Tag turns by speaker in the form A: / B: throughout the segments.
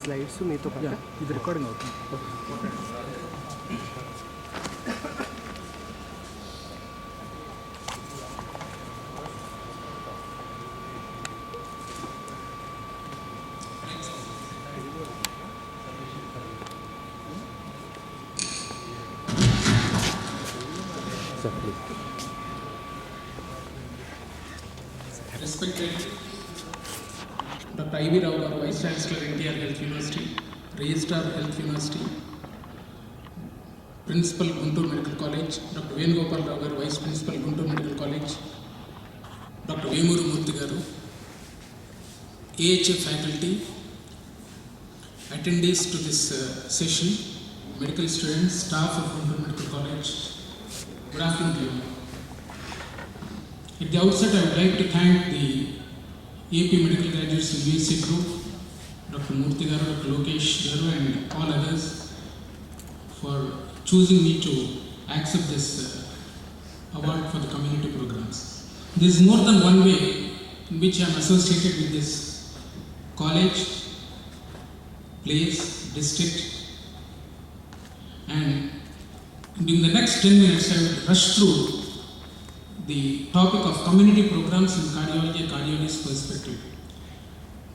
A: Slides మీతో పాటు
B: ఇది రికార్డింగ్ అవుతుంది.
A: Sir please.
C: Respected Dr. I.V. Rao, Vice Chancellor, NTR Health University, Registrar Health University, Principal, Guntur Medical College, Dr. Venugopal Rao, Vice Principal, Guntur Medical College, Dr. Vemuru Murthy garu, AHA faculty, attendees to this session, medical students, staff of Guntur Medical College, good afternoon to you. At the outset, I would like to thank the AP Medical Graduates USA Group, Dr. Murthy garu, Dr. Lokesh garu, and all others for choosing me to accept this award for the community programs. There is more than one way in which I am associated with this college, place, district, and in the next 10 minutes I will rush through the topic of community programs in cardiology and cardiologist perspective.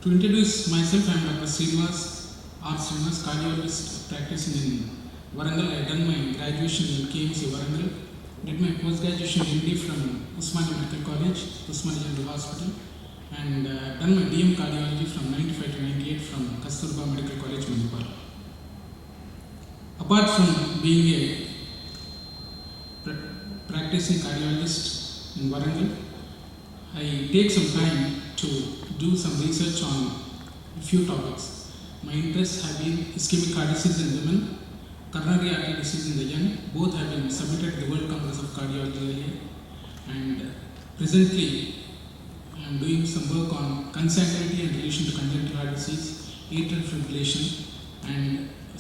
C: To introduce myself, I am Dr. Srinivas, R. Srinivas, cardiologist practicing in Warangal. I have done my graduation in KMC Warangal, did my post-graduation MD from Usmania Medical College, Usmania General Hospital, and done my DM cardiology from 95 to 98 from Kasturba Medical College, Manipal. Apart from being a practicing cardiologist in Warangal, I take some time to do some research on a few topics. My interests have been ischemic heart disease in women, coronary artery disease in the young. Both have been submitted to the World Congress of Cardiology earlier, and presently I am doing some work on consanguinity in relation to congenital heart disease, atrial fibrillation, and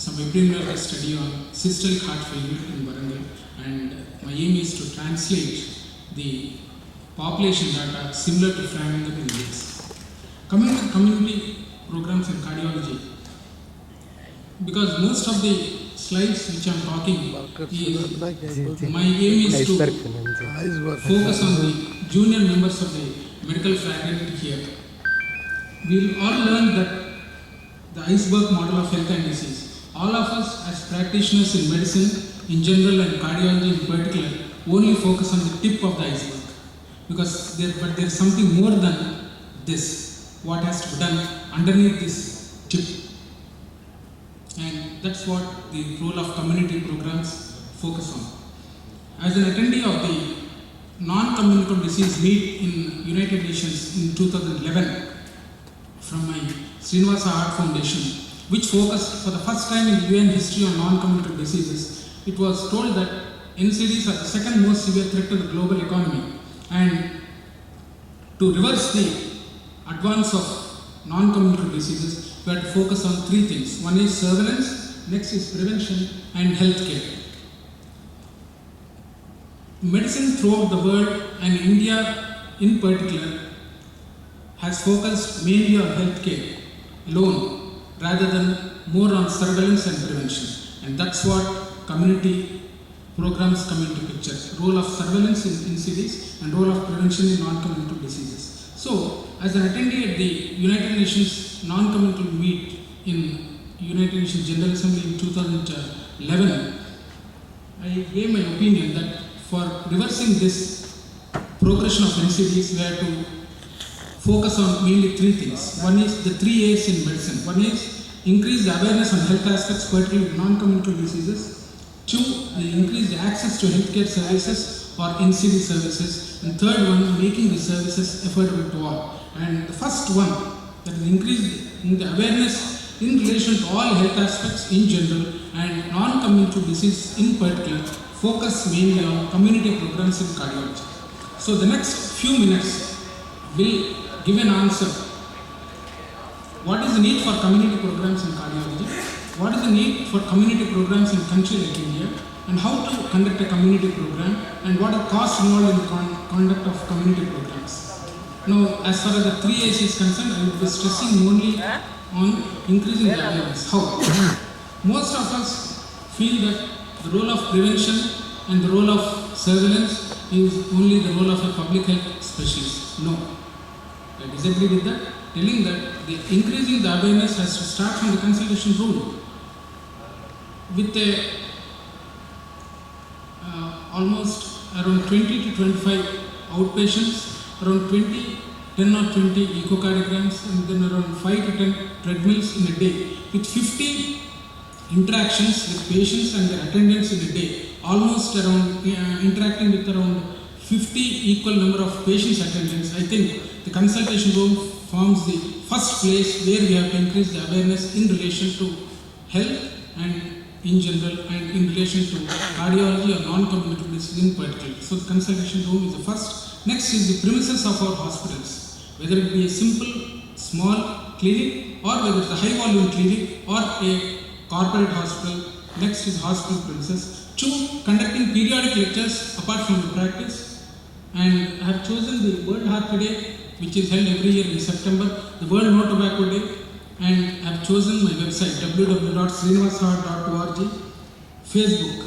C: some epidemiological study on systolic heart failure in Warangal. And my aim is to translate the population data similar to Framingham in this. Coming to community programs in cardiology, because most of the slides which I am talking is, my aim is to focus on the junior members of the medical fraternity here. We will all learn that the iceberg model of health and disease. All of us as practitioners in medicine in general and cardiology in particular only focus on the tip of the iceberg, because there is something more than this, what has to be done underneath this tip, and that's what the role of community programs focus on. As an attendee of the non-communicable disease meet in United Nations in 2011 from my Srinivasa Art Foundation, which focused for the first time in UN history on non-communicable diseases, it was told that NCDs are the second most severe threat to the global economy, and to reverse the advance of non-communicable diseases, we have to focus on three things. One is surveillance, next is prevention, and healthcare. Medicine throughout the world, and India in particular, has focused mainly on healthcare alone rather than more on surveillance and prevention, and that's what community programs come into picture. Role of surveillance in NCDs and role of prevention in non-communicable diseases. So, as an attendee at the United Nations non-communicable meet in United Nations General Assembly in 2011, I gave my opinion that for reversing this progression of NCDs, we have to focus on mainly three things. One is the 3 A's in medicine. One is increase the awareness on health aspects, particularly non-communicable diseases. 2, increase the access to healthcare services or NCD services. And third one, making the services affordable to all. And the first one, that is increase the awareness in relation to all health aspects in general and non-communicable disease in particular, focus mainly on community programs in cardiology. So the next few minutes will give an answer. What is the need for community programs in cardiology? What is the need for community programs in a country like India? And how to conduct a community program? And what are the costs involved in the conduct of community programs? Now, as far as the 3 A's is concerned, I will be stressing only on increasing the awareness. How? Most of us feel that the role of prevention and the role of surveillance is only the role of a public health specialist. No, I disagree with that, telling that the increasing the awareness has to start from the consultation room. With a almost around 20 to 25 outpatients, around 10 or 20 echocardiograms, and then around 5 to 10 treadmills in a day, with 50 interactions with patients and their attendants in a day, almost around interacting with around 50 equal number of patients attendants. I think the consultation room forms the first place where we have to increase the awareness in relation to health and in general, and in relation to cardiology or non-communicable disease in particular. So the consultation room is the first. Next is the premises of our hospitals, whether it be a simple, small clinic, or whether it's a high volume clinic or a corporate hospital. Next is hospital premises. 2, conducting periodic lectures apart from the practice. And I have chosen the World Heart Day, which is held every year in September, the World No Tobacco Day, and I have chosen my website www.srinivasheart.org. Facebook,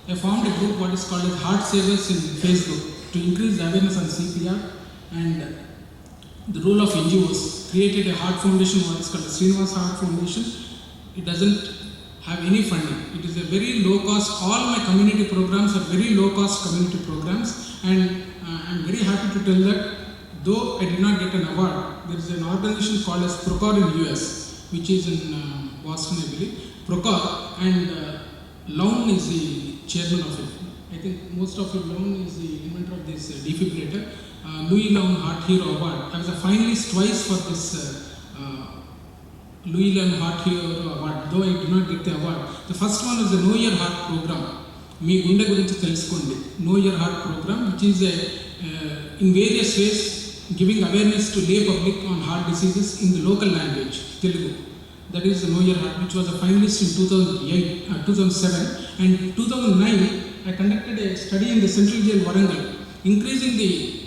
C: I formed a group what is called as Heart Savers in Facebook to increase the awareness on CPR, and the role of NGOs. Created a heart foundation what is called the Srinivas Heart Foundation. It doesn't have any funding. It is a very low cost. All my community programs are very low cost community programs, and I'm very happy to tell that though I did not get an award, there is an organization called as Procor in US, which is in Boston, I believe. Procor, and Lown is the chairman of it. I think most of you, Lown is the inventor of this defibrillator. Louis Lown Heart Hero Award. I was a finalist twice for this Louis Lown Heart Hero Award, though I did not get the award. The first one is the Know Your Heart program. Me Gunda Gurinchi Telusukondi. Know Your Heart program, which is in various ways giving awareness to lay public on heart diseases in the local language, Telugu. That is the Know Your Heart, which was a finalist in 2007. And 2009, I conducted a study in the Central Jail Warangal, increasing the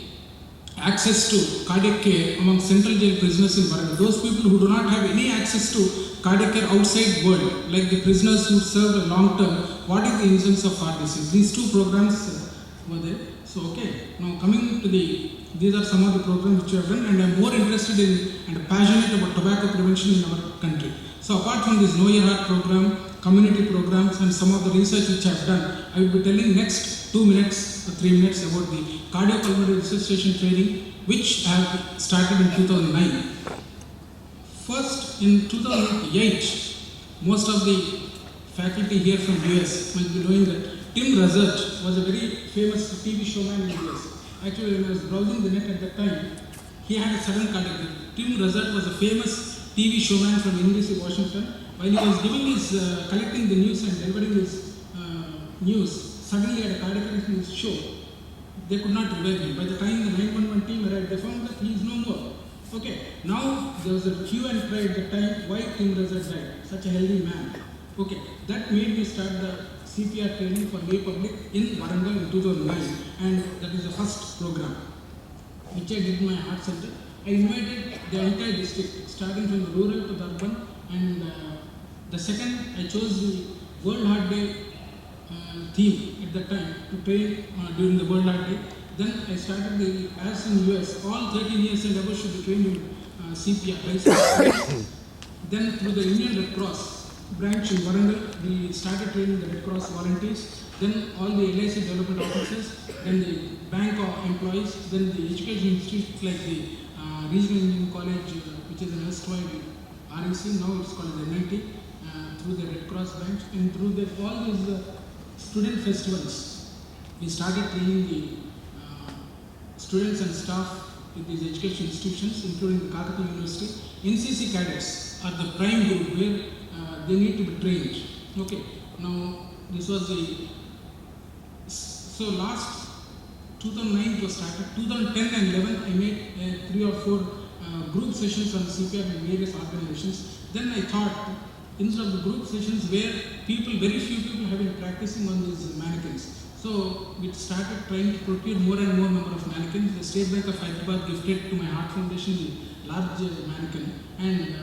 C: access to cardiac care among Central Jail prisoners in Warangal. Those people who do not have any access to cardiac care outside world, like the prisoners who served a long term, what is the incidence of heart disease? These 2 programs were there. So, okay, now coming to these are some of the programs which we have done, and I am more interested in and passionate about tobacco prevention in our country. So apart from this Know Your Heart program, community programs, and some of the research which I have done, I will be telling next 2 minutes or 3 minutes about the cardiopulmonary resuscitation training, which I have started in 2009. First, in 2008, most of the faculty here from US must be knowing that Tim Russert was a very famous TV showman in US. Actually, when I was browsing the net at that time, he had a sudden cardiac arrest. Tim Russert was a famous TV showman from University of Washington. While he was giving his, collecting the news and delivering his news, suddenly had a cardiac arrest in his show. They could not revive him. By the time the 911 team arrived, they found that he is no more. Okay, now there was a hue and cry at the time why Tim Russert died, such a healthy man. Okay, that made me start the CPR training for lay public in Warangal in 2009, and that is the first program which I did in my heart center. I invited the entire district, starting from the rural to the urban, and the second I chose the World Heart Day theme at that time to train during the World Heart Day. Then I started as in US, all 13 years and above should be trained in CPR. Then through the Indian Red Cross branch in Warangal, we started training the Red Cross volunteers, then all the LIC development officers, then the bank employees, then the education institutes like the Regional Engineering College, which is an erstwhile REC, now it's called the NIT, through the Red Cross branch, and through all these student festivals, we started training the students and staff in these education institutions, including the Kakatiya University. NCC cadets are the prime group where they need to be trained. Okay, now this was so last 2009 it was started. 2010 and 11 I made 3 or 4 group sessions on CPR in various organizations. Then I thought, instead of the group sessions where very few people have been practicing on these mannequins. So we started trying to procure more and more number of mannequins. The State Bank of Hyderabad gifted to my Heart Foundation a large mannequin, and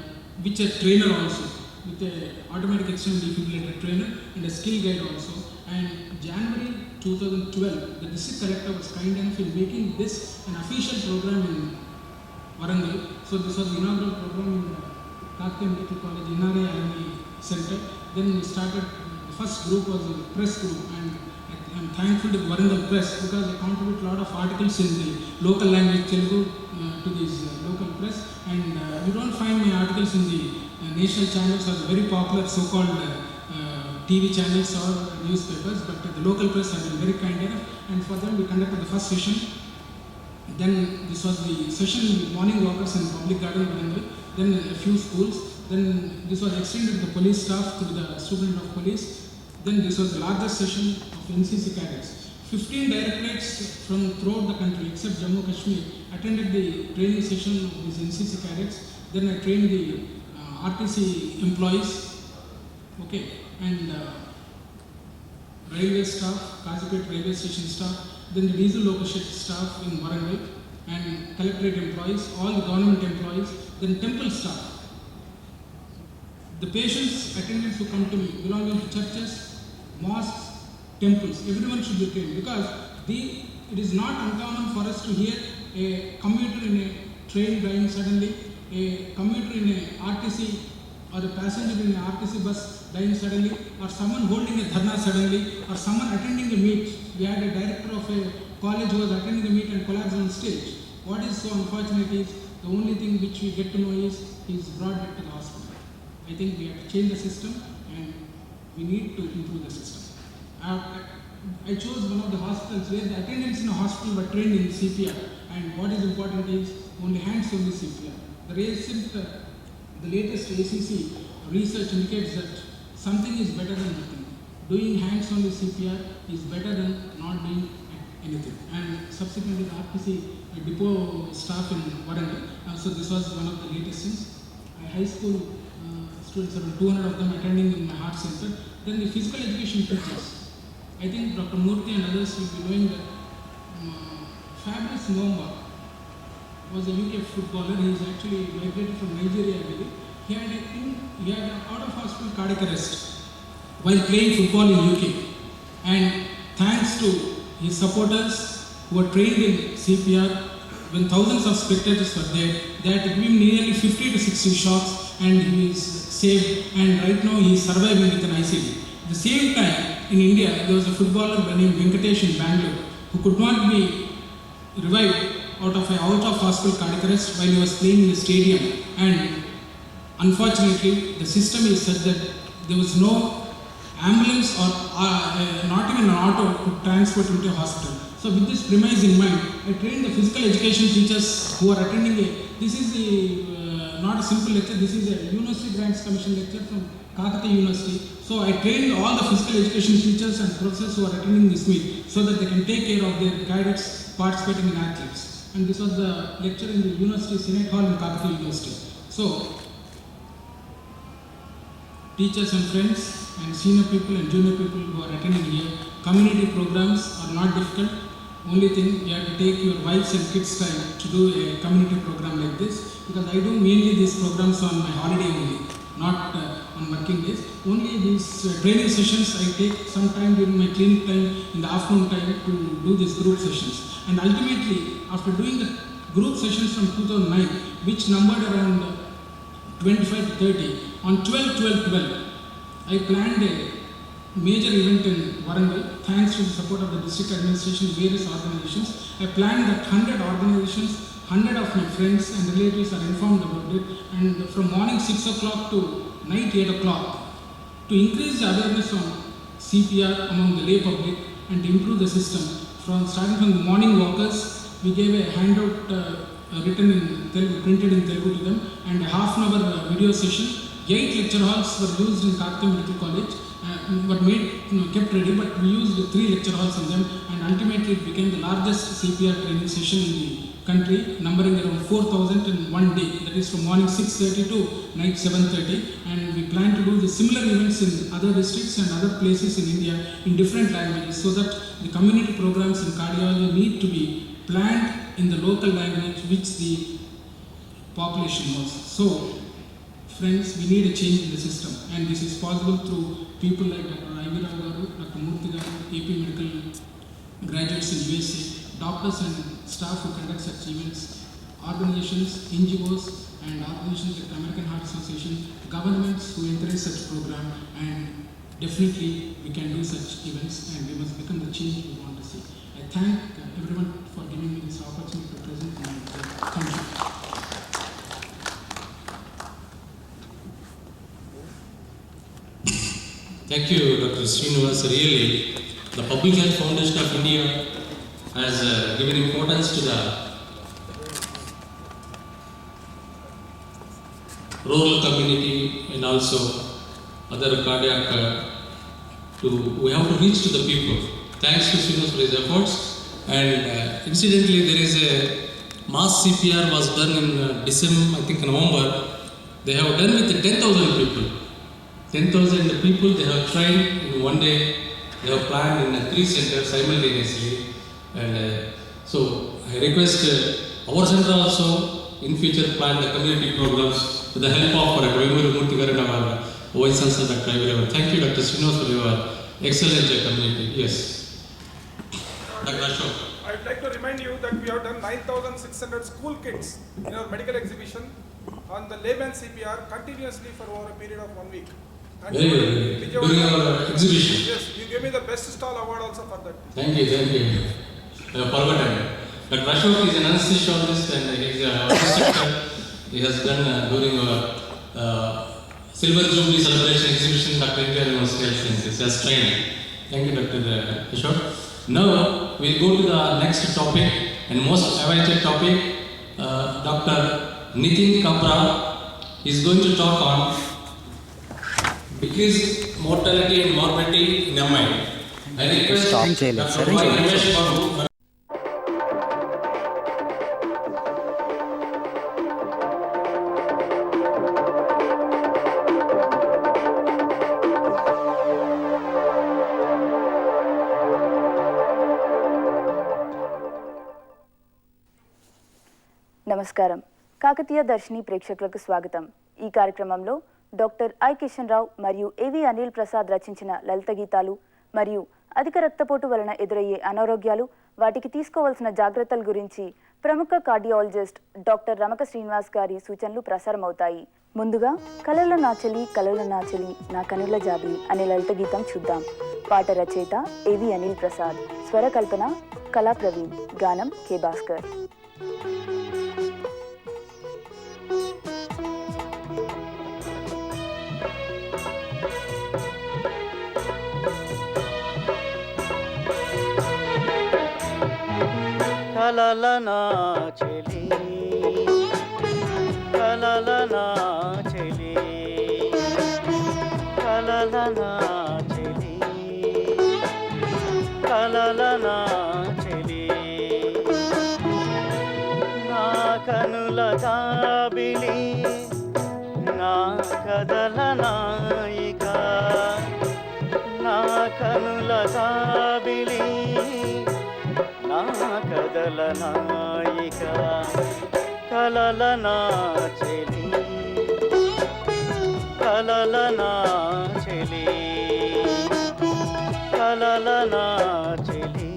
C: which a trainer also, with a automatic external defibrillator trainer and a skill guide also. And January 2012, the district collector was kind enough in making this an official program in Warangal. So this was the inaugural program in the Karthikeya Medical College NRA Alumni Center. Then we started, the first group was a press group, and I'm thankful to the Warangal press because they contribute a lot of articles in the local language Telugu to these local press. And you don't find my articles in the national channels or the very popular so-called TV channels or newspapers, but the local press have been very kind enough, and for them we conducted the first session. Then this was the session with morning walkers in public garden Warangal, then a few schools. Then this was extended to the police staff, to the student of police. Then this was the largest session of NCC cadets. 15 directorates from throughout the country except Jammu Kashmir attended the training session of these NCC cadets. Then I trained the RTC employees, okay, and railway staff, Kazipet railway station staff, then the diesel local staff in Warangal, and collectorate employees, all the government employees, then temple staff. The patients, attendants who come to me belonging to churches, mosques, temples, everyone should be trained, because it is not uncommon for us to hear a commuter in a train dying suddenly, a commuter in a RTC or a passenger in a RTC bus dying suddenly, or someone holding a dharna suddenly, or someone attending a meet. We had a director of a college who was attending a meet and collapsed on stage. What is so unfortunate is the only thing which we get to know is he is brought back to the hospital. I think we have to change the system, and we need to improve the system. I chose one of the hospitals where the attendants in a hospital were trained in CPR, and what is important is only hands only CPR. The latest ACC research indicates that something is better than nothing. Doing hands only CPR is better than not doing anything. And subsequently the RTC depot staff in Warangal. So this was one of the latest things. High school students, around 200 of them attending in my heart center. Then the physical education teachers. I think Dr. Murthy and others will be knowing that Fabrice Mwamba was a UK footballer. He is actually migrated from Nigeria, I believe. He had an out-of-hospital cardiac arrest while playing football in UK. And thanks to his supporters who were trained in CPR, when thousands of spectators were there, they had to give him nearly 50 to 60 shots, and he is saved, and right now he is surviving with an ICD. At the same time, in India, there was a footballer by name Venkatesh in Bangalore who could not be revived out of hospital cardiac arrest while he was playing in the stadium. And unfortunately, the system is such that there was no ambulance or not even an auto to transport him to a hospital. So with this premise in mind, I trained the physical education teachers who are attending this is not a simple lecture, this is a University Grants Commission lecture from Karthikeya University. So I trained all the physical education teachers and professors who are attending this meet so that they can take care of their cadets participating in athletes. And this was the lecture in the University Senate Hall in Karthikeya University. So, teachers and friends and senior people and junior people who are attending here, community programs are not difficult. Only thing, you have to take your wives and kids' time to do a community program like this, because I do mainly these programs on my holiday only, not on working days. Only these training sessions I take some time during my clinic time in the afternoon time to do these group sessions. And ultimately, after doing the group sessions from 2009, which numbered around 25 to 30, on 12/12/12, I planned a major event in Warangal, thanks to the support of the district administration, various organizations. I planned that 100 organizations, 100 of my friends and relatives are informed about it, and from morning 6 o'clock to night 8 o'clock, to increase the awareness on CPR among the lay public and to improve the system. Starting from the morning walkers, we gave a handout written in Telugu, printed in Telugu to them, and a half-an-hour video session. 8 lecture halls were used in Karthikeya Medical College, kept ready, but we used 3 lecture halls in them, and ultimately it became the largest CPR training session in the country, numbering around 4,000 in one day, that is from morning 6:30 to night 7:30, and we plan to do the similar events in other districts and other places in India in different languages, so that the community programs in cardiology need to be planned in the local language which the population was. So, friends, we need a change in the system, and this is possible through people like Dr. I.V. Rao Garu, Dr. Murthy Garu, AP Medical graduates in USA, doctors and staff who conduct such events, organizations, NGOs, and organizations like the American Heart Association, governments who encourage such program, and definitely we can do such events, and we must become the change we want to see. I thank everyone for giving me this opportunity to present my thank you.
B: Thank you, Dr. Srinivas. Really, the Public Health Foundation of India has given importance to the rural community and also other cardiac. We have to reach to the people. Thanks to Srinivas for his efforts. And incidentally, there is a mass CPR was done in December, I think November. They have done with 10,000 people. 10,000 people they have tried in one day. They have planned in 3 centers simultaneously. And so I request our center also in future plan the community programs with the help of Dr. Murthy Garu and our Vice Chancellor Dr. I.V. Rao. Thank you, Dr. Srinivas, for your excellent community. Yes. Dr. Ashok.
D: I'd like to remind you that we have done 9,600 school kids in our medical exhibition on the layman CPR continuously for over a period of 1 week. And
B: Very good. During our exhibition.
D: Yes, you gave me the best stall award also for that.
B: Thank you, thank you. I have forgotten. Dr. Ashok is an anesthesiologist and he is a instructor. He has done during our Silver Jubilee celebration exhibition, Dr. India University Health Sciences as training. Thank you, Dr. Ashok. Now we'll go to the next topic and most awaited topic. Dr. Nitin Kapra is going to talk on decreased mortality and morbidity in MI. I request
A: Stop
B: Dr.
A: చేయలేదు.
B: Y. Ramesh Babu.
E: నమస్కారం. కాకతీయ దర్శిని ప్రేక్షకులకు స్వాగతం. ఈ కార్యక్రమంలో doctor I Kishan Rao మరియు ఏవి అనిల్ ప్రసాద్ రచించిన లలిత గీతాలు మరియు అధిక రక్తపోటు వలన ఎదురయ్యే అనారోగ్యాలు, వాటికి తీసుకోవాల్సిన జాగ్రత్తల గురించి ప్రముఖ కార్డియాలజిస్ట్ డాక్టర్ రమక శ్రీనివాస్ గారి సూచనలు ప్రసారమవుతాయి. ముందుగా కలల నాచలి కలల నాచలి నా కనుల జాబిలి అనే లలిత గీతం చూద్దాం. పాట రచయిత ఏవి అనిల్ ప్రసాద్, స్వర కల్పన కళా ప్రవీణ్, గానం కె భాస్కర్.
F: కలల నాచలి కలల నాచలి కలల నాచలి కలల నాచలి నా కనుల జాబిలి నా కదల నాయిక నా కనుల జాబిలి నా కదల నాయిక కలల నాచలి కలల నాచలి కలల నాచలి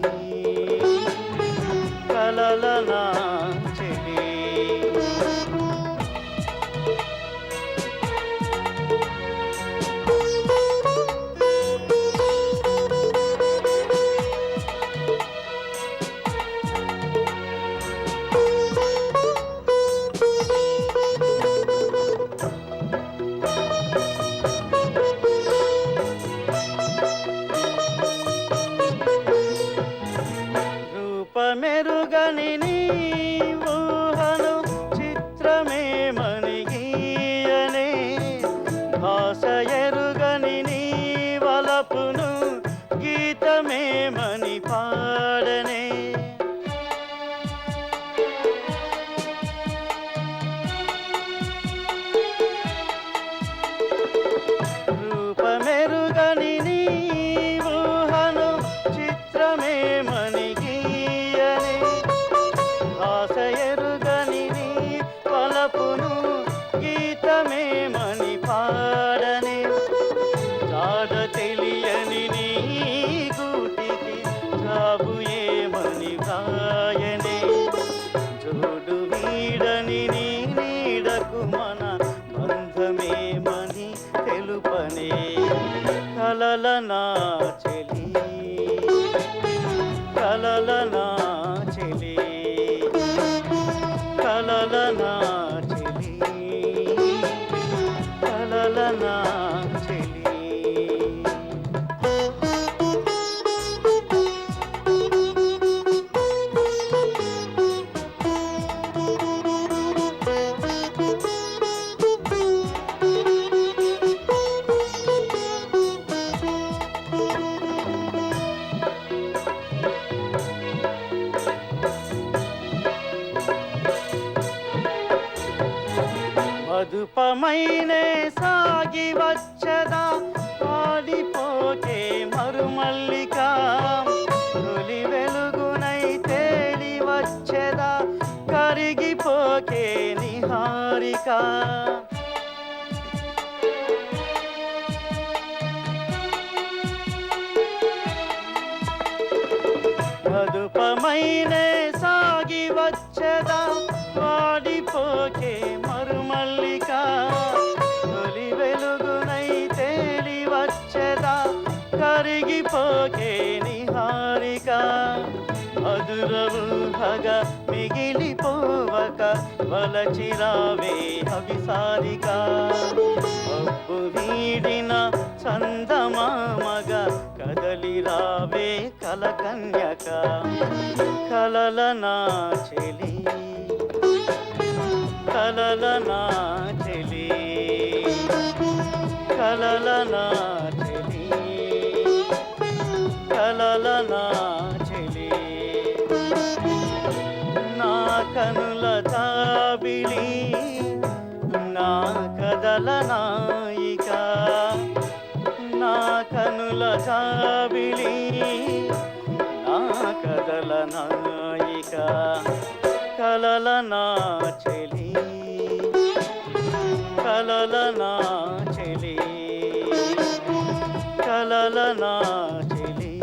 F: కలల నాచలి మెరుగని నీ ఊహను చిత్రమే మణిగీయనే భాష ఎరుగని నీ వలపును గీతమే మణి పాడనే రూపమెరుగని నీ ఊహను చిత్రమే మణిగీయనే భాష ఎరుగని నీ వలపును గీతమే మణి జాడ తెలియని నీ గూటికి జాబు ఏమని వ్రాయనే జోడు వీడని నీ నీడకు మన బంధమేమని తెలుపనే కలల నా చెలి కలల నా చెలి కలల నా చెలి కలల నా చెలి మధుపమైనే సాగి వచ్చదా పాడిపోకే మరుమల్లిక తొలి వెలుగునై తేలి వచ్చదా కరిగిపోకే నిహారిక మధుపమైనే సాగి వచ్చదా వాడిపోకే మరుమల్లిక తొలి వెలుగునై తేలి వచ్చదా కరిగిపోకే నిహారిక మధురవుహగా మిగిలిపోవక వలచిరావే అవిసారిక మబ్బు వీడిన చందమామగా కదలిరావే కలకన్యక కలల నా చెలి కలల నా చెలి కలల నా చెలి కలల నా చెలి నా కనుల జాబిలి నా కదల నాయిక నా కనుల జాబిలి నా కదల నాయిక కలల నా చెలి కలల నా చెలి కలల నా చెలి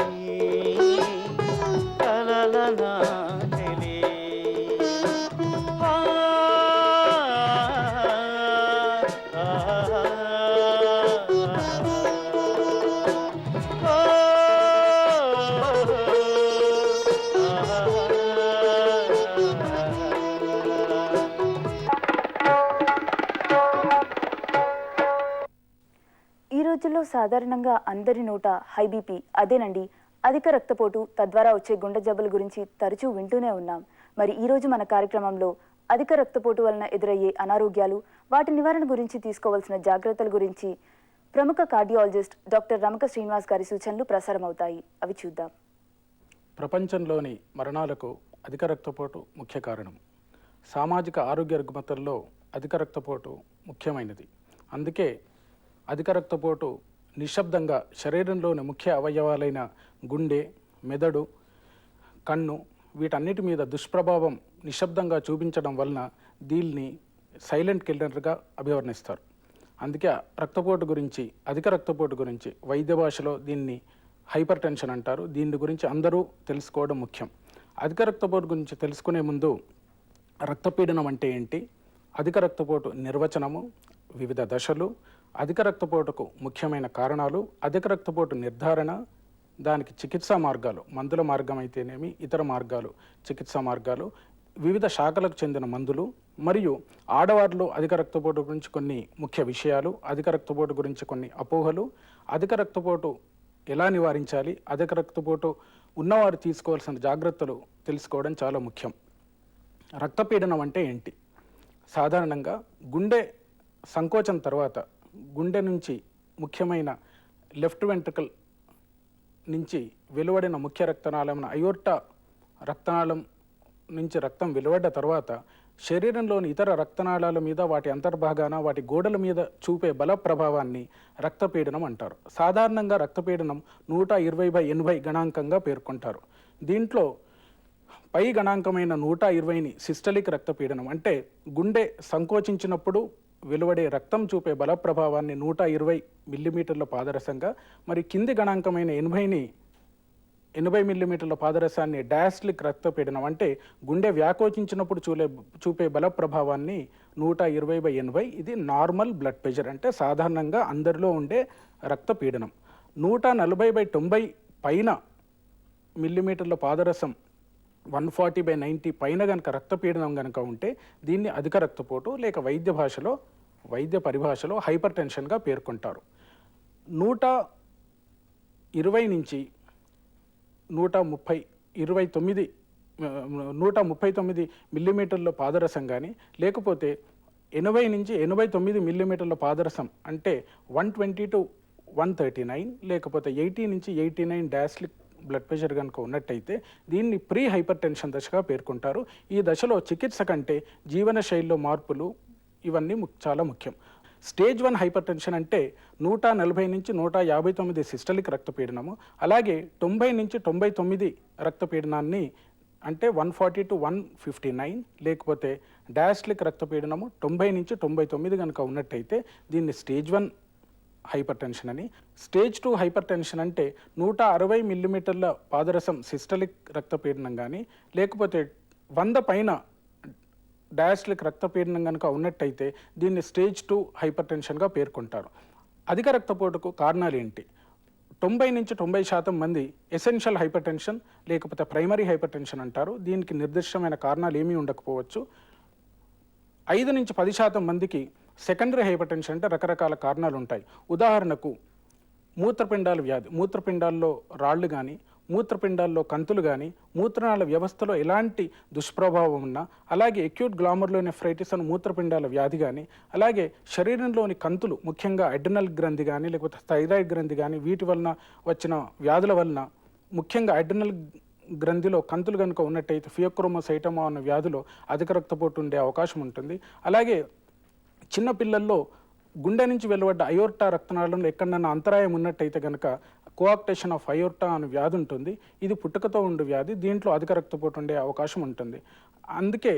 F: కలల నా చెలి
E: ఈ రోజుల్లో సాధారణంగా అందరి నోట హై బీపీ, అదేనండి అధిక రక్తపోటు, తద్వారా వచ్చే గుండె జబ్బుల గురించి తరచూ వింటూనే ఉన్నాం. మరి ఈ రోజు మన కార్యక్రమంలో అధిక రక్తపోటు వలన ఎదురయ్యే అనారోగ్యాలు, వాటి నివారణ గురించి తీసుకోవాల్సిన జాగ్రత్తల గురించి ప్రముఖ కార్డియాలజిస్ట్ డాక్టర్ రమక శ్రీనివాస్ గారి సూచనలు ప్రసారమవుతాయి. అవి చూద్దాం.
A: ప్రపంచంలోని మరణాలకు అధిక రక్తపోటు ముఖ్య కారణం. సామాజిక ఆరోగ్య రుగ్మతల్లో అధిక రక్తపోటు ముఖ్యమైనది. అందుకే అధిక రక్తపోటు నిశ్శబ్దంగా శరీరంలోని ముఖ్య అవయవాలైన గుండె, మెదడు, కన్ను వీటన్నిటి మీద దుష్ప్రభావం నిశ్శబ్దంగా చూపించడం వలన దీన్ని సైలెంట్ కిల్లర్గా అభివర్ణిస్తారు. అందుకే రక్తపోటు గురించి, అధిక రక్తపోటు గురించి వైద్య భాషలో దీన్ని హైపర్ టెన్షన్ అంటారు. దీని గురించి అందరూ తెలుసుకోవడం ముఖ్యం. అధిక రక్తపోటు గురించి తెలుసుకునే ముందు రక్తపీడనం అంటే ఏంటి, అధిక రక్తపోటు నిర్వచనము, వివిధ దశలు, అధిక రక్తపోటుకు ముఖ్యమైన కారణాలు, అధిక రక్తపోటు నిర్ధారణ, దానికి చికిత్సా మార్గాలు, మందుల మార్గం అయితేనేమి ఇతర మార్గాలు, చికిత్సా మార్గాలు, వివిధ శాఖలకు చెందిన మందులు, మరియు ఆడవారిలో అధిక రక్తపోటు గురించి కొన్ని ముఖ్య విషయాలు, అధిక రక్తపోటు గురించి కొన్ని అపోహలు, అధిక రక్తపోటు ఎలా నివారించాలి, అధిక రక్తపోటు ఉన్నవారు తీసుకోవాల్సిన జాగ్రత్తలు తెలుసుకోవడం చాలా ముఖ్యం. రక్తపీడనం అంటే ఏంటి? సాధారణంగా గుండె సంకోచం తర్వాత గుండె నుంచి ముఖ్యమైన లెఫ్ట్ వెంట్రికల్ నుంచి వెలువడిన ముఖ్య రక్తనాళమైన అయోర్టా రక్తనాళం నుంచి రక్తం వెలువడ్డ తర్వాత శరీరంలోని ఇతర రక్తనాళాల మీద, వాటి అంతర్భాగాన, వాటి గోడల మీద చూపే బల ప్రభావాన్ని రక్తపీడనం అంటారు. సాధారణంగా రక్తపీడనం 120/80 గణాంకంగా పేర్కొంటారు. దీంట్లో పై గణాంకమైన 120ని సిస్టలిక్ రక్తపీడనం అంటే గుండె సంకోచించినప్పుడు వెలువడే రక్తం చూపే బల ప్రభావాన్ని 120 మిల్లీమీటర్ల పాదరసంగా, మరి కింది గణాంకమైన 80 మిల్లీమీటర్ల పాదరసాన్ని డయాస్లిక్ రక్తపీడనం అంటే గుండె వ్యాకోచించినప్పుడు చూపే బల ప్రభావాన్ని 120/80. ఇది నార్మల్ బ్లడ్ ప్రెషర్ అంటే సాధారణంగా అందరిలో ఉండే రక్తపీడనం. 140/90 పైన మిల్లీమీటర్ల పాదరసం 140/90 పైన కనుక రక్తపీడనం కనుక ఉంటే దీన్ని అధిక రక్తపోటు లేక వైద్య పరిభాషలో హైపర్ టెన్షన్గా పేర్కొంటారు. 120 నుంచి 139 మిల్లీమీటర్ల పాదరసం కానీ, లేకపోతే 80 నుంచి 89 మిల్లీమీటర్ల పాదరసం అంటే 120 to 139, లేకపోతే 80 నుంచి 89 డయాస్లిక్ బ్లడ్ ప్రెషర్ కనుక ఉన్నట్టయితే దీన్ని ప్రీ హైపర్ టెన్షన్ దశగా పేర్కొంటారు. ఈ దశలో చికిత్స కంటే జీవన శైలిలో మార్పులు ఇవన్నీ చాలా ముఖ్యం. స్టేజ్ 1 హైపర్ టెన్షన్ అంటే 140 నుంచి 159 సిస్టలిక్ రక్తపీడనము, అలాగే 90 నుంచి 99 రక్తపీడనాన్ని అంటే 140 to 159, లేకపోతే డయాస్లిక్ రక్తపీడనము 90 నుంచి 99 కనుక ఉన్నట్టయితే దీన్ని స్టేజ్ 1 హైపర్ టెన్షన్ అని. స్టేజ్ 2 హైపర్ టెన్షన్ అంటే 160 మిల్లీమీటర్ల పాదరసం సిస్టలిక్ రక్తపీడనం కానీ, లేకపోతే 100 పైన డయాస్లిక్ రక్తపీడనం కనుక ఉన్నట్టయితే దీన్ని స్టేజ్ 2 హైపర్ టెన్షన్గా పేర్కొంటారు. అధిక రక్తపోటుకు కారణాలు ఏంటి? 90 నుంచి 90% మంది ఎసెన్షియల్ హైపర్ టెన్షన్ లేకపోతే ప్రైమరీ హైపర్ టెన్షన్ అంటారు. దీనికి నిర్దిష్టమైన కారణాలు ఏమీ ఉండకపోవచ్చు. 5 నుంచి 10% మందికి సెకండరీ హైపర్ టెన్షన్ అంటే రకరకాల కారణాలు ఉంటాయి. ఉదాహరణకు మూత్రపిండాల వ్యాధి, మూత్రపిండాల్లో రాళ్ళు కానీ, మూత్రపిండాల్లో కంతులు కానీ, మూత్రనాళ వ్యవస్థలో ఎలాంటి దుష్ప్రభావం ఉన్నా, అలాగే అక్యూట్ గ్లామర్లోనెఫ్రైటిస్ అని మూత్రపిండాల వ్యాధి కానీ, అలాగే శరీరంలోని కంతులు ముఖ్యంగా అడ్రినల్ గ్రంథి కానీ లేకపోతే థైరాయిడ్ గ్రంథి కానీ వీటి వలన వచ్చిన వ్యాధుల వలన, ముఖ్యంగా అడ్రినల్ గ్రంథిలో కంతులు కనుక ఉన్నట్టయితే ఫియోక్రోమోసైటోమా అన్న వ్యాధిలో అధిక రక్తపోటు ఉండే అవకాశం ఉంటుంది. అలాగే చిన్నపిల్లల్లో గుండె నుంచి వెలువడ్డ అయోర్టా రక్తనాళంలో ఎక్కడన్నా అంతరాయం ఉన్నట్టయితే కనుక కోఆక్టేషన్ ఆఫ్ అయోర్టా అనే వ్యాధి ఉంటుంది. ఇది పుట్టుకతో ఉండే వ్యాధి. దీంట్లో అధిక రక్తపోటు ఉండే అవకాశం ఉంటుంది. అందుకే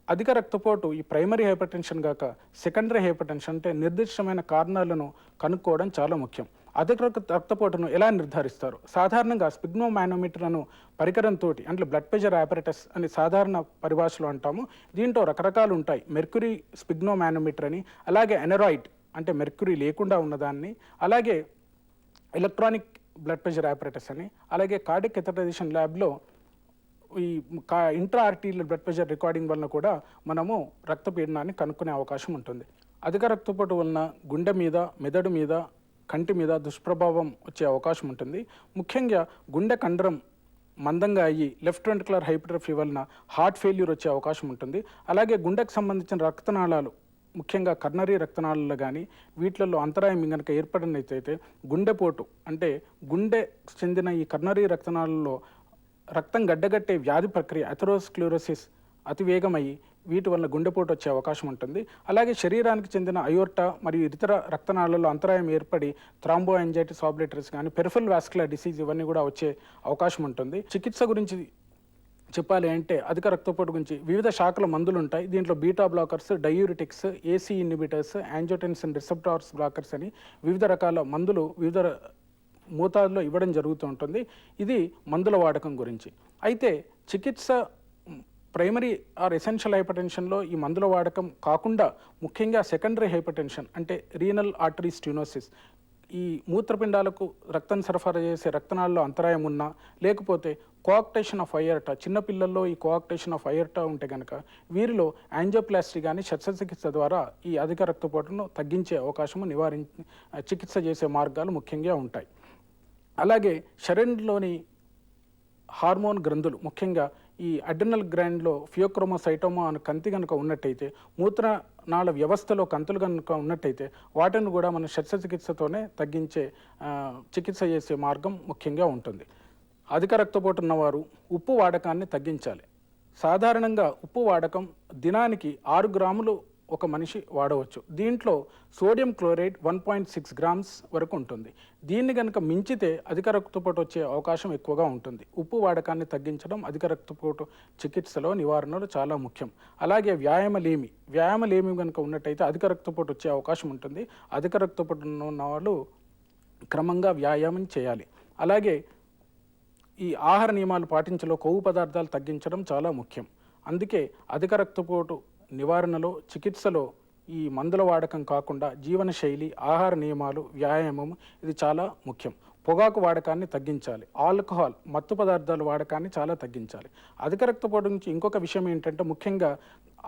A: అధిక రక్తపోటు ఈ ప్రైమరీ హైపర్ టెన్షన్ కాక సెకండరీ హైపర్ టెన్షన్ అంటే నిర్దిష్టమైన కారణాలను కనుక్కోవడం చాలా ముఖ్యం. అధిక రక్తపోటును ఎలా నిర్ధారిస్తారు? సాధారణంగా స్పిగ్నోమానోమీటర్ అను పరికరంతో అంటే బ్లడ్ ప్రెషర్ ఆపరేటస్ అని సాధారణ పరిభాషలో అంటాము. దీంట్లో రకరకాలు ఉంటాయి. మెర్క్యూరీ స్పిగ్నోమానోమీటర్ అని, అలాగే ఎనరాయిడ్ అంటే మెర్క్యూరీ లేకుండా ఉన్నదాన్ని, అలాగే ఎలక్ట్రానిక్ బ్లడ్ ప్రెషర్ ఆపరేటస్ అని, అలాగే కార్డియక్ కెథటరైజేషన్ ల్యాబ్లో ఈ intra arterial blood pressure recording వలన కూడా మనము రక్తపీడనాన్ని కనుక్కునే అవకాశం ఉంటుంది. అధిక రక్తపోటు వలన గుండె మీద, మెదడు మీద, కంటి మీద దుష్ప్రభావం వచ్చే అవకాశం ఉంటుంది. ముఖ్యంగా గుండె కండరం మందంగా అయ్యి లెఫ్ట్ వెంట్రికులర్ హైపర్ట్రఫీ వలన హార్ట్ ఫెయిల్యూర్ వచ్చే అవకాశం ఉంటుంది. అలాగే గుండెకు సంబంధించిన రక్తనాళాలు ముఖ్యంగా కర్నరీ రక్తనాళాలు కానీ వీటిల్లో అంతరాయం కనుక ఏర్పడినట్టయితే గుండెపోటు అంటే గుండె చెందిన ఈ కర్నరీ రక్తనాళాల్లో రక్తం గడ్డగట్టే వ్యాధి ప్రక్రియ అథెరోస్క్లెరోసిస్ అతివేగమయ్యి వీటి వల్ల గుండెపోటు వచ్చే అవకాశం ఉంటుంది. అలాగే శరీరానికి చెందిన అయోర్టా మరియు ఇతర రక్తనాళాల్లో అంతరాయం ఏర్పడి థ్రాంబో యాంజైటిస్ ఆబ్లేటరీస్ కానీ పెరిఫెరల్ వాస్కులర్ డిసీజ్ ఇవన్నీ కూడా వచ్చే అవకాశం ఉంటుంది. చికిత్స గురించి చెప్పాలి అంటే అధిక రక్తపోటు గురించి వివిధ శాఖల మందులు ఉంటాయి. దీంట్లో beta blockers, diuretics, AC inhibitors, angiotensin receptors blockers అని వివిధ రకాల మందులు వివిధ మోతాదులో ఇవ్వడం జరుగుతూ ఉంటుంది. ఇది మందుల వాడకం గురించి. అయితే చికిత్స ప్రైమరీ ఆర్ ఎసెన్షియల్ హైపర్ టెన్షన్లో ఈ మందుల వాడకం కాకుండా ముఖ్యంగా సెకండరీ హైపర్ టెన్షన్ అంటే రీనల్ ఆర్టరీ స్టెనోసిస్, ఈ మూత్రపిండాలకు రక్తం సరఫరా చేసే రక్తనాళాల్లో అంతరాయం ఉన్నా, లేకపోతే కోఆక్టేషన్ ఆఫ్ అయోర్టా, చిన్నపిల్లల్లో ఈ కోఆక్టేషన్ ఆఫ్ అయోర్టా ఉంటే కనుక వీరిలో యాంజియోప్లాస్టీ కానీ శస్త్రచికిత్స ద్వారా ఈ అధిక రక్తపోటును తగ్గించే అవకాశము చికిత్స చేసే మార్గాలు ముఖ్యంగా ఉంటాయి. అలాగే శరీరంలోని హార్మోన్ గ్రంథులు ముఖ్యంగా ఈ అడ్రినల్ గ్లాండ్లో ఫియోక్రోమోసైటోమా అనే కంతి కనుక ఉన్నట్టయితే, మూత్రనాళ వ్యవస్థలో కంతులు కనుక ఉన్నట్టయితే వాటిని కూడా మన శస్త్రచికిత్సతోనే తగ్గించే చికిత్స చేసే మార్గం ముఖ్యంగా ఉంటుంది. అధిక రక్తపోటు ఉన్నవారు ఉప్పు వాడకాన్ని తగ్గించాలి. సాధారణంగా ఉప్పు వాడకం దినానికి 6 గ్రాములు ఒక మనిషి వాడవచ్చు. దీంట్లో సోడియం క్లోరైడ్ 1.6 గ్రామ్స్ వరకు ఉంటుంది. దీన్ని కనుక మించితే అధిక రక్తపోటు వచ్చే అవకాశం ఎక్కువగా ఉంటుంది. ఉప్పు వాడకాన్ని తగ్గించడం అధిక రక్తపోటు చికిత్సలో నివారణలో చాలా ముఖ్యం. అలాగే వ్యాయామలేమి కనుక ఉన్నట్టయితే అధిక రక్తపోటు వచ్చే అవకాశం ఉంటుంది. అధిక రక్తపోటు ఉన్న వాళ్ళు క్రమంగా వ్యాయామం చేయాలి. అలాగే ఈ ఆహార నియమాలు పాటించలో కొవ్వు పదార్థాలు తగ్గించడం చాలా ముఖ్యం. అందుకే అధిక రక్తపోటు నివారణలో చికిత్సలో ఈ మందుల వాడకం కాకుండా జీవనశైలి, ఆహార నియమాలు, వ్యాయామం ఇది చాలా ముఖ్యం. పొగాకు వాడకాన్ని తగ్గించాలి. ఆల్కహాల్, మత్తు పదార్థాల వాడకాన్ని చాలా తగ్గించాలి. అధిక రక్తపోటు నుంచి ఇంకొక విషయం ఏంటంటే ముఖ్యంగా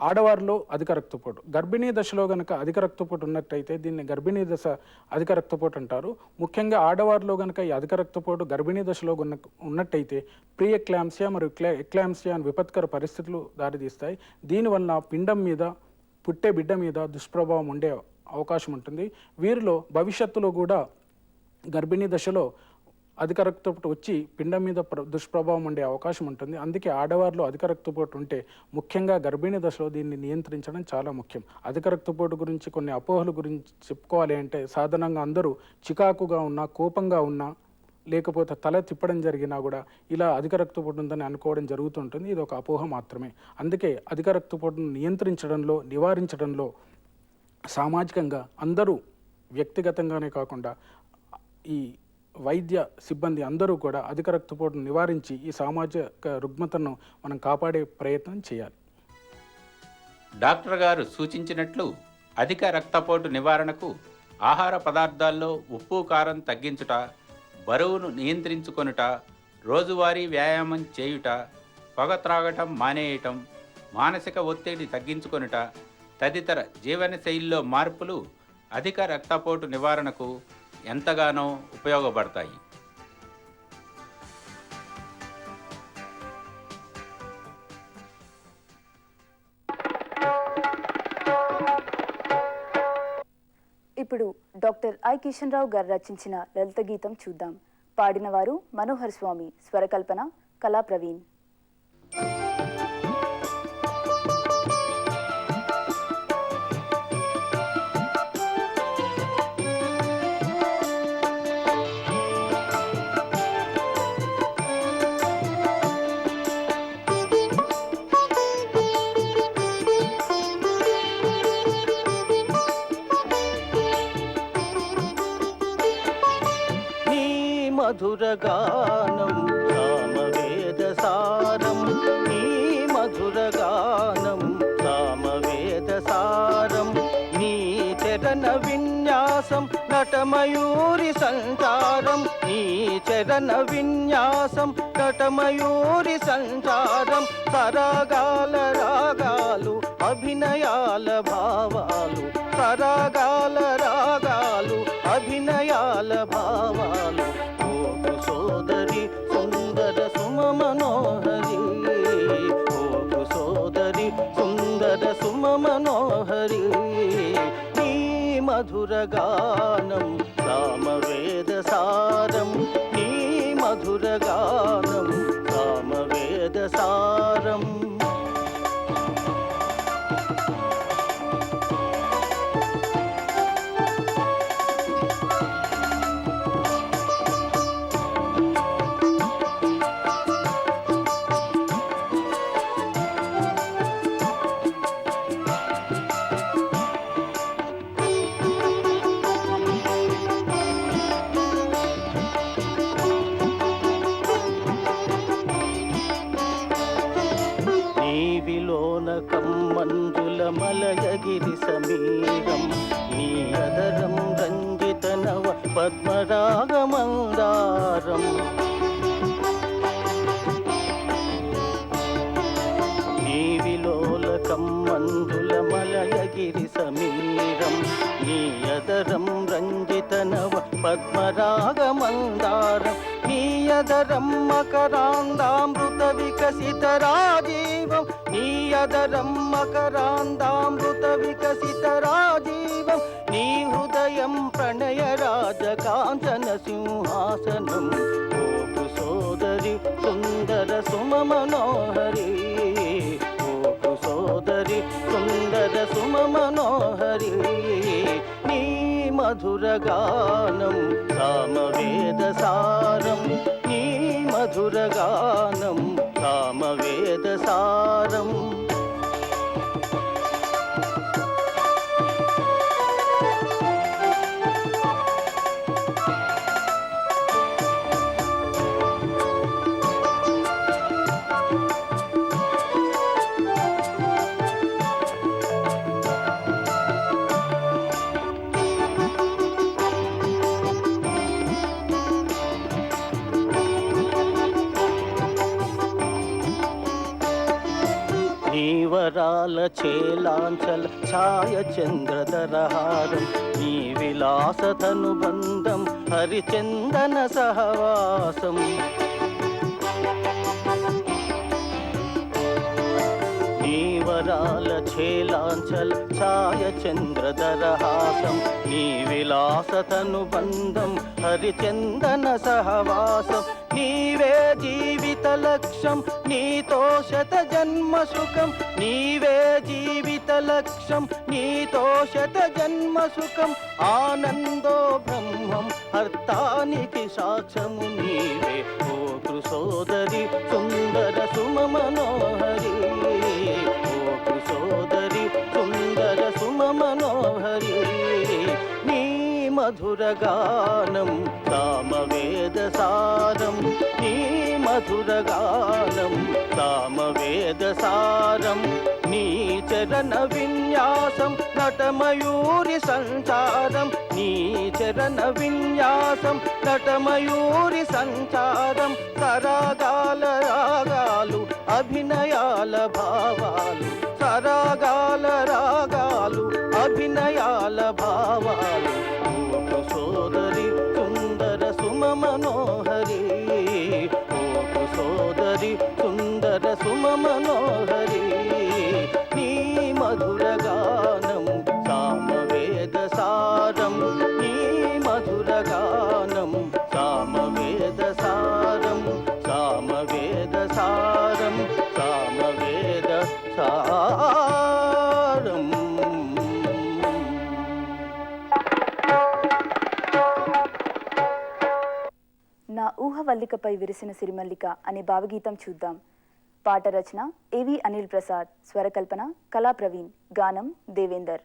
A: ఆడవారిలో అధిక రక్తపోటు, గర్భిణీ దశలో కనుక అధిక రక్తపోటు ఉన్నట్టయితే దీన్ని గర్భిణీ దశ అధిక రక్తపోటు అంటారు. ముఖ్యంగా ఆడవారిలో కనుక ఈ అధిక రక్తపోటు గర్భిణీ దశలో ఉన్నట్టయితే ప్రీ ఎక్లాంప్సియా మరియు ఎక్లాంప్సియా అని విపత్కర పరిస్థితులు దారితీస్తాయి. దీనివల్ల పిండం మీద, పుట్టే బిడ్డ మీద దుష్ప్రభావం ఉండే అవకాశం ఉంటుంది. వీరిలో భవిష్యత్తులో కూడా గర్భిణీ దశలో అధిక రక్తపోటు వచ్చి పిండం మీద దుష్ప్రభావం ఉండే అవకాశం ఉంటుంది. అందుకే ఆడవారిలో అధిక రక్తపోటు ఉంటే ముఖ్యంగా గర్భిణీ దశలో దీన్ని నియంత్రించడం చాలా ముఖ్యం. అధిక రక్తపోటు గురించి కొన్ని అపోహల గురించి చెప్పుకోవాలి అంటే సాధారణంగా అందరూ చికాకుగా ఉన్నా, కోపంగా ఉన్నా, లేకపోతే తల తిప్పడం జరిగినా కూడా ఇలా అధిక రక్తపోటు ఉందని అనుకోవడం జరుగుతుంటుంది. ఇది ఒక అపోహ మాత్రమే. అందుకే అధిక రక్తపోటును నియంత్రించడంలో, నివారించడంలో సామాజికంగా అందరూ వ్యక్తిగతంగానే కాకుండా ఈ వైద్య సిబ్బంది అందరూ కూడా అధిక రక్తపోటును నివారించి ఈ సామాజిక రుగ్మతను మనం కాపాడే ప్రయత్నం చేయాలి.
G: డాక్టర్ గారు సూచించినట్లు అధిక రక్తపోటు నివారణకు ఆహార పదార్థాల్లో ఉప్పు, కారం తగ్గించుట, బరువును నియంత్రించుకొనుట, రోజువారీ వ్యాయామం చేయుట, పొగ త్రాగటం మానేయటం, మానసిక ఒత్తిడి తగ్గించుకొనుట తదితర జీవనశైలిలో మార్పులు అధిక రక్తపోటు నివారణకు ఎంతగానో ఉపయోగపడతాయి.
E: ఇప్పుడు డాక్టర్ ఐ కిషన్ రావు గారు రచించిన లలిత గీతం చూద్దాం. పాడినవారు మనోహర్ స్వామి, స్వరకల్పన కళా ప్రవీణ్.
F: మధురగానం సామవేద సారం, నీ మధురగానం సామవేద సారం, నీ చరణ విన్యాసం నటమయూరి సంచారం, నీ చరణ విన్యాసం నటమయూరి సంచారం, సరాగాల రాగాలు అభినయాల భావాలు, సరాగాల రాగాలు అభినయాల భావాలు, ఓకు సోదరి సుందర సుమ మనోహరి, ఓకు సోదరి సుందర సుమ మనోహరి, నీ మధుర గానం సామవేద సారం, నీ మధుర గానం సామవేద సారం. కమ్మంజుల మలయగిరి సమీరం, నీ అదరం రంజిత నవ పద్మరాగమందారం, నీ విలోల కమ్మంజుల మలయగిరి సమీరం, నీ అదరం రంజిత నవ పద్మరాగమందారం, నీ అదరం మకరాందామృత వికసిత రాజీవం, నీ అదరం మకరాందామృత వికసిత రాజీవం, నీ హృదయం ప్రణయ రాజ కాంచన సింహాసనం, ఓకు సోదరి సుందర సుమ మనోహరి, ఓకు సోదరి సుందర సుమ మనోహరి నీ మధుర గానం సామవేద సారం నీ మధుర గానం సామవేద సారం నీవరాల చేలాంచల ఛాయ చంద్రధరహారం నీ విలాసతనుబంధం హరిచందన సహవాసం నీవరాల చేలాంచల ఛాయ చంద్రధరహాసం నీ విలాసతనుబంధం హరిచందన సహవాసం నీవే జీవిత లక్ష్యం నీతో శత జన్మ సుఖం నీవే జీవిత లక్ష్యం నీతో శత జన్మ సుఖం ఆనందో బ్రహ్మం అర్థానికి సాక్ష్యము నీవే ఓ సోదరి సుందర సుమ మనోహరి ఓ సోదరి సుందర సుమ మనోహరి నీ మధుర గానం సామవేద సారం నీ మధుర గానం సామవేద సారం నీ చరణ విన్యాసం నటమయూరి సంచారం నీ చరణ విన్యాసం నటమయూరి సంచారం సరాగాల రాగాలు అభినయాల భావాలు సరాగాల రాగాలు అభినయాల భావాలు ఓ సోదరి సుందర సుమ మనోహరి ఓ సోదరి సుందర సుమ మనోహరి నీ మధుర గానం సామవేద సారం నీ మధుర గానం సామవేద సారం సామవేద సారం సామవేద సారం
E: నా ఊహవల్లికపై విరిసిన సిరిమల్లిక అనే భావగీతం చూద్దాం. పాట రచన ఏవి అనిల్ ప్రసాద్, స్వరకల్పన కళా ప్రవీణ్, గానం దేవేందర్.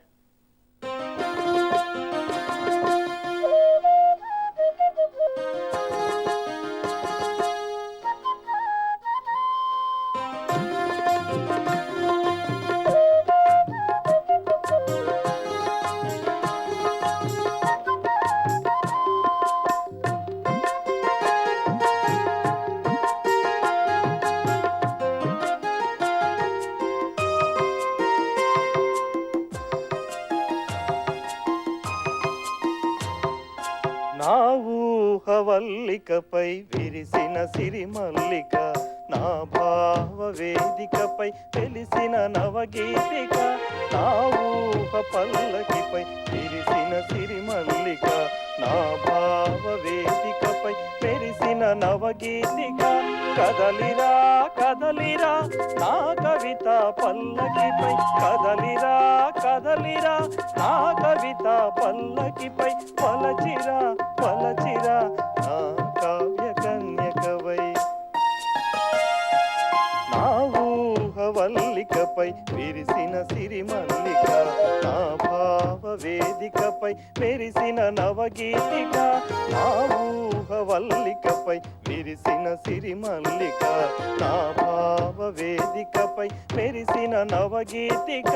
F: నా ఊహవల్లికపై విరిసిన సిరిమల్లిక నా భావ వేదికపై తెలిసిన నవగీతిక నా ఊహ పల్లకిపై విరిసిన సిరిమల్లిక నా భావ వేదికపై మెరిసిన నవగీతిక కదలిరా కదలిరా నా కవిత పల్లకిపై కదలిరా కదలిరా నా కవిత పల్లకిపై పలచిరా పలచిరా నా కావ్య కన్యకవై నా ఊహవల్లికపై విరిసిన సిరిమల్లిక నా భావ వేదికపై మెరిసిన నవగీతిక నా ఊహవల్లికపై విరిసిన సిరిమల్లిక నా భావ వేదికపై మెరిసిన నవగీతిక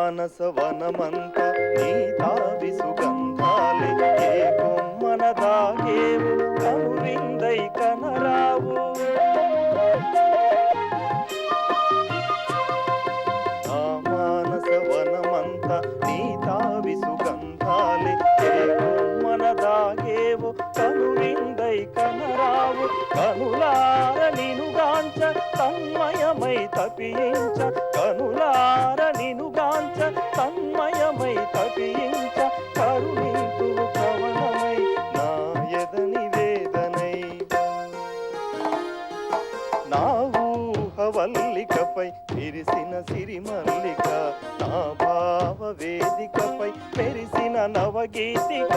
F: మానసవనమంత నీ తావి సుగంధాలే ఏ కొమ్మన దాగేవు కనువిందై కనరావు ఆ తపించ కనులార నినుగాంచ తన్మయమై తపించ కరుణింతు కవనమై నా ఎదని వేదనై నా ఊహవల్లికపై విరిసిన సిరిమల్లిక నా భావ వేదికపై మెరిసిన నవగీతిక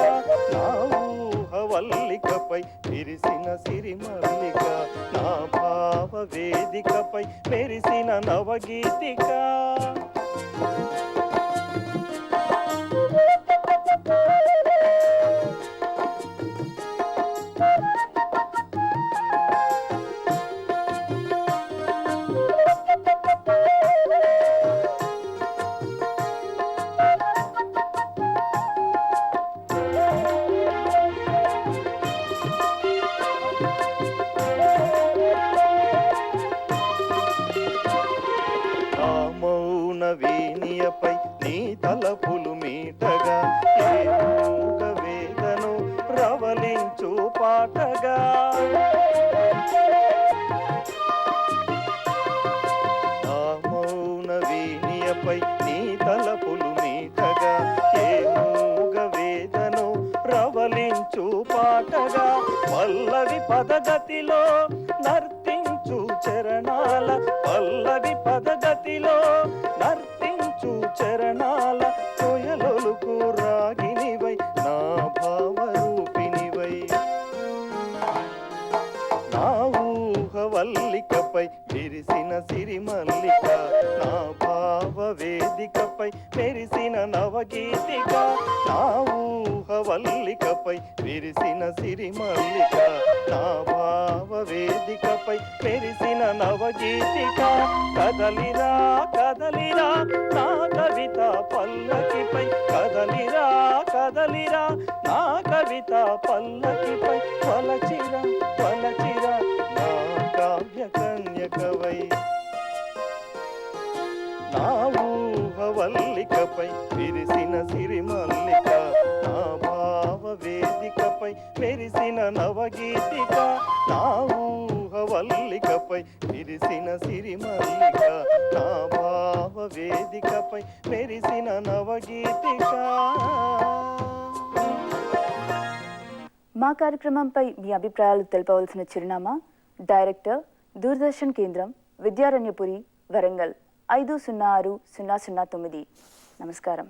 F: నా ఊహవల్లికపై విరిసిన సిరిమల్లిక నా భావ వేదికపై మెరిసిన నవగీతిక వీణియపై నీ తలపులు మీటగా ఏ మూగ వేదను రవలించు పాటగా ఆ మౌన వీణియపై నీ తలపులు మీటగా ఏ మూగ వేదను రవలించు పాటగా పల్లవి పదగతిలో నర్తించు చరణాల పల్లవి పదగతిలో నర్తించు చరణాల కోయలొలుకు రాగినివై నా భావరూపినివై నా ఊహవల్లికపై విరిసిన సిరిమల్లిక నా భావ వేదికపై మెరిసిన నవగీతిక నా ఊహవల్లికపై విరిసిన సిరిమల్లిక నా భావ వేదికపై మెరిసిన నవగీతిక కదలిరా కదలిరా నా కవిత పల్లకిపై కదలిరా కదలిరా నా కవిత పల్లకిపై పలచిరా పలచిరా నా కావ్య కన్యకవై నా ఊహవల్లికపై విరిసిన సిరిమల్లిక నా భావ వేదికపై మెరిసిన నవగీతిక నా ఊహవల్లికపై విరిసిన సిరిమల్లిక నా భావ వేదికపై మెరిసిన నవగీతిక.
E: మా కార్యక్రమంపై మీ అభిప్రాయాలు తెలపవలసిన చిరునామా డైరెక్టర్ దూరదర్శన్ కేంద్రం విద్యారణ్యపురి వరంగల్ 506009. నమస్కారం.